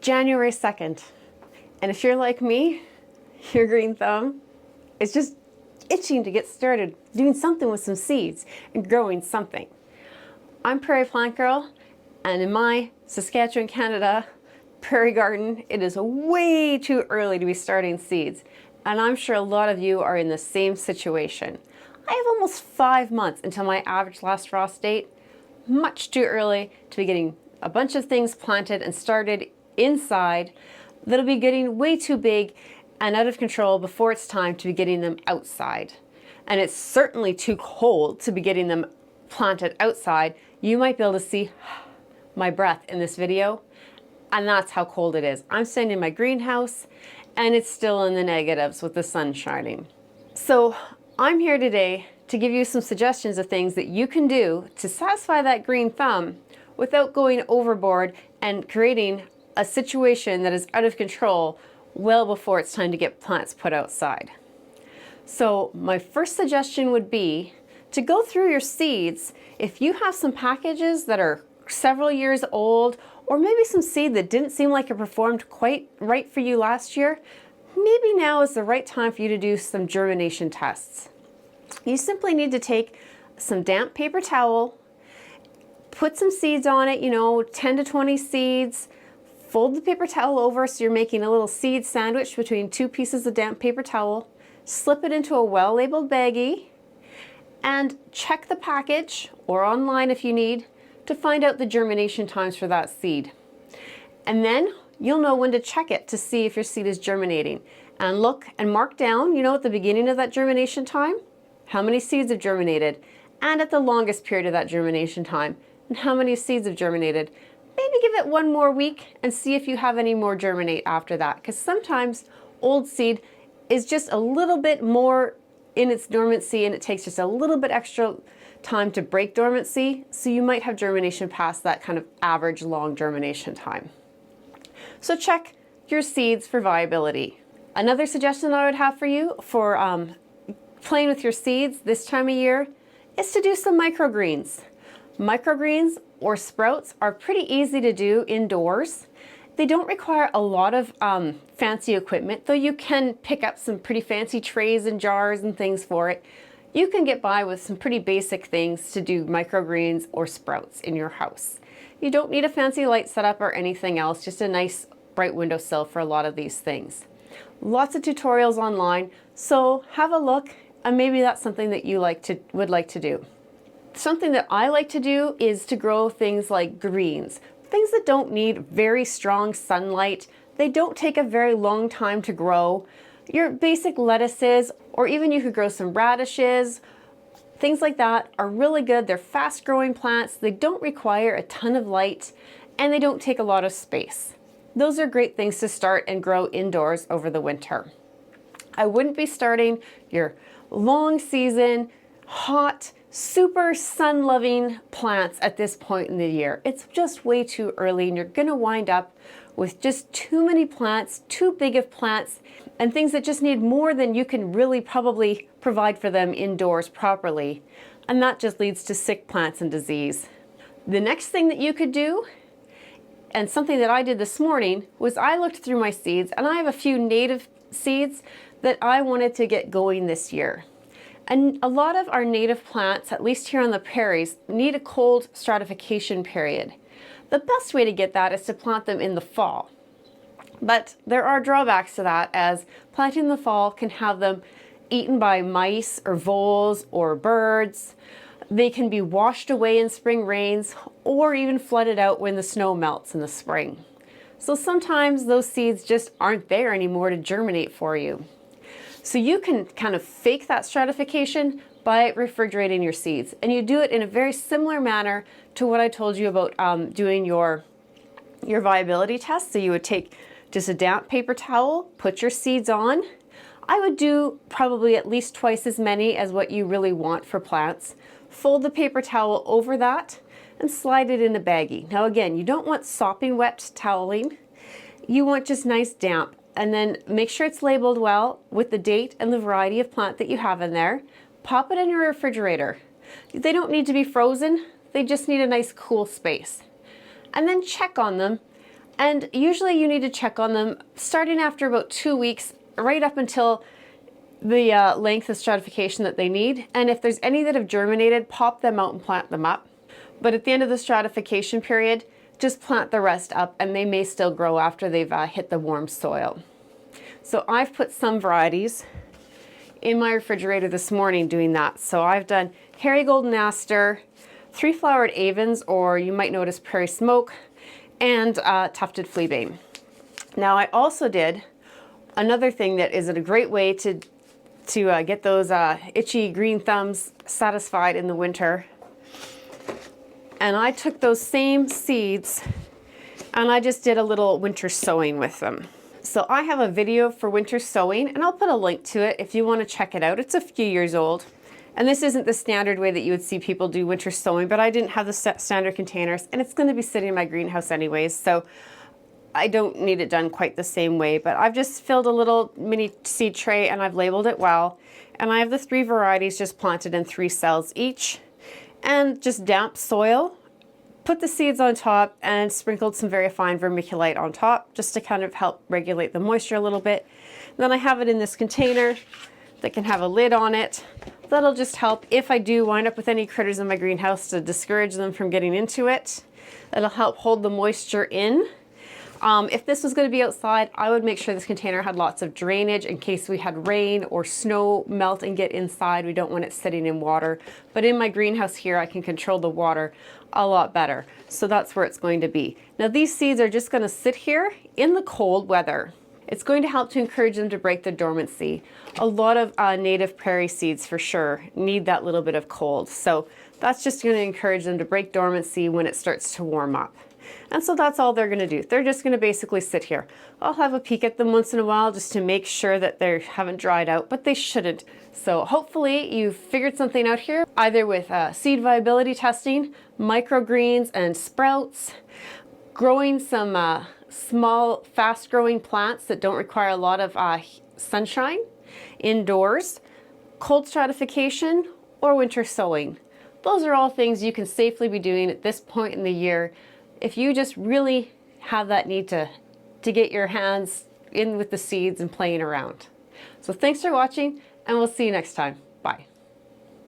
January 2nd. And if you're like me, your green thumb is just itching to get started doing something with some seeds and growing something. I'm Prairie Plant Girl, and in my Saskatchewan, Canada prairie garden, it is way too early to be starting seeds. And I'm sure a lot of you are in the same situation. I have almost 5 months until my average last frost date. Much too early to be getting a bunch of things planted and started inside that'll be getting way too big and out of control before it's time to be getting them outside. And it's certainly too cold to be getting them planted outside. You might be able to see my breath in this video, and that's how cold it is. I'm standing in my greenhouse and it's still in the negatives with the sun shining. So I'm here today to give you some suggestions of things that you can do to satisfy that green thumb without going overboard and creating a situation that is out of control well before it's time to get plants put outside. So my first suggestion would be to go through your seeds. If you have some packages that are several years old, or maybe some seed that didn't seem like it performed quite right for you last year, maybe now is the right time for you to do some germination tests. You simply need to take some damp paper towel, put some seeds on it, 10 to 20 seeds, fold the paper towel over so you're making a little seed sandwich between two pieces of damp paper towel, slip it into a well-labeled baggie, and check the package, or online if you need, to find out the germination times for that seed. And then you'll know when to check it to see if your seed is germinating. And look and mark down, at the beginning of that germination time, how many seeds have germinated, and at the longest period of that germination time, and how many seeds have germinated. Maybe give it one more week and see if you have any more germinate after that, because sometimes old seed is just a little bit more in its dormancy and it takes just a little bit extra time to break dormancy, so you might have germination past that kind of average long germination time. So check your seeds for viability. Another suggestion that I would have for you for playing with your seeds this time of year is to do some microgreens. Microgreens or sprouts are pretty easy to do indoors. They don't require a lot of fancy equipment, though you can pick up some pretty fancy trays and jars and things for it. You can get by with some pretty basic things to do microgreens or sprouts in your house. You don't need a fancy light setup or anything else, just a nice bright windowsill for a lot of these things. Lots of tutorials online, so have a look and maybe that's something that you would like to do. Something that I like to do is to grow things like greens, things that don't need very strong sunlight. They don't take a very long time to grow. Your basic lettuces, or even you could grow some radishes, things like that are really good. They're fast growing plants. They don't require a ton of light and they don't take a lot of space. Those are great things to start and grow indoors over the winter. I wouldn't be starting your long season, hot, super sun-loving plants at this point in the year. It's just way too early and you're gonna wind up with just too many plants, too big of plants, and things that just need more than you can really probably provide for them indoors properly. And that just leads to sick plants and disease. The next thing that you could do, and something that I did this morning, was I looked through my seeds, and I have a few native seeds that I wanted to get going this year. And a lot of our native plants, at least here on the prairies, need a cold stratification period. The best way to get that is to plant them in the fall. But there are drawbacks to that, as planting in the fall can have them eaten by mice or voles or birds. They can be washed away in spring rains or even flooded out when the snow melts in the spring. So sometimes those seeds just aren't there anymore to germinate for you. So you can kind of fake that stratification by refrigerating your seeds. And you do it in a very similar manner to what I told you about doing your viability test. So you would take just a damp paper towel, put your seeds on. I would do probably at least twice as many as what you really want for plants. Fold the paper towel over that and slide it in a baggie. Now again, you don't want sopping wet toweling. You want just nice damp. And then make sure it's labeled well with the date and the variety of plant that you have in there. Pop it in your refrigerator. They don't need to be frozen. They just need a nice cool space. And then check on them And usually you need to check on them starting after about 2 weeks, right up until the length of stratification that they need. And if there's any that have germinated, pop them out and plant them up. But at the end of the stratification period, just plant the rest up, and they may still grow after they've hit the warm soil. So I've put some varieties in my refrigerator this morning doing that. So I've done Hairy Golden Aster, 3-flowered Avens, or you might notice Prairie Smoke, and Tufted Fleabane. Now I also did another thing that is a great way to get those itchy green thumbs satisfied in the winter. And I took those same seeds and I just did a little winter sowing with them. So I have a video for winter sowing, and I'll put a link to it if you want to check it out. It's a few years old. And this isn't the standard way that you would see people do winter sowing, but I didn't have the standard containers, and it's going to be sitting in my greenhouse anyways, so I don't need it done quite the same way. But I've just filled a little mini seed tray and I've labeled it well. And I have the 3 varieties just planted in 3 cells each. And just damp soil, put the seeds on top and sprinkled some very fine vermiculite on top just to kind of help regulate the moisture a little bit. And then I have it in this container that can have a lid on it. That'll just help if I do wind up with any critters in my greenhouse to discourage them from getting into it. It'll help hold the moisture in. If this was going to be outside, I would make sure this container had lots of drainage in case we had rain or snow melt and get inside. We don't want it sitting in water. But in my greenhouse here, I can control the water a lot better. So that's where it's going to be. Now these seeds are just going to sit here in the cold weather. It's going to help to encourage them to break the dormancy. A lot of native prairie seeds for sure need that little bit of cold. So that's just going to encourage them to break dormancy when it starts to warm up. And so that's all they're going to do. They're just going to basically sit here. I'll have a peek at them once in a while just to make sure that they haven't dried out, but they shouldn't. So hopefully you've figured something out here, either with seed viability testing, microgreens and sprouts, growing some small, fast-growing plants that don't require a lot of sunshine indoors, cold stratification, or winter sowing. Those are all things you can safely be doing at this point in the year if you just really have that need to get your hands in with the seeds and playing around. So thanks for watching, and we'll see you next time. Bye.